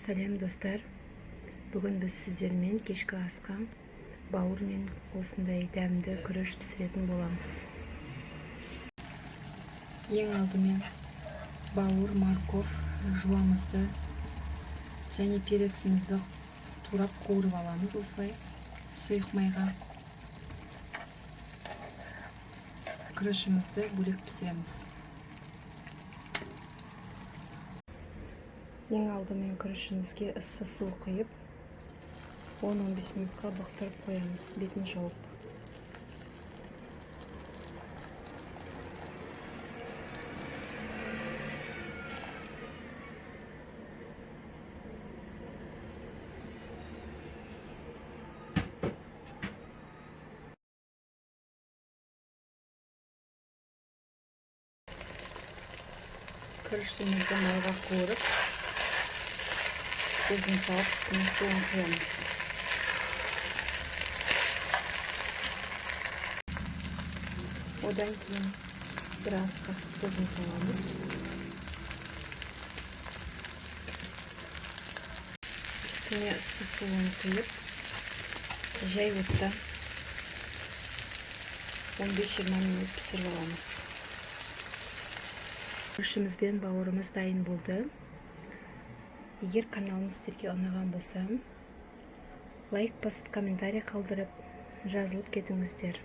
Сәлем достар, бүгін біз сіздермен кешкі асқа бауыр мен осындай дәмді күріш пісіретін боламыз. Ең алдымен бауыр, морков, жуамызды және перецімізді турап қуырып аламыз осылай сұйық майға. Күрішімізді бөлек пісіреміз. Ең алдымен күрішімізге ыссы су құйып 10-15 минутқа бұқтырып қоямыз, бетін жауып. Күрішімізді майға қуырып, көзін салып, үстіне суын құямыз. Одан кейін біраз қасық тұзын саламыз. Үстіне ыссы суын құйып, жай отта 15-20 минут пісіріп аламыз. Күрішіміз бен бауырымыз дайын болды. Егер каналымыз сіздерге ұнаған болса, лайк басып, комментарий қалдырып, жазылып кетіңіздер.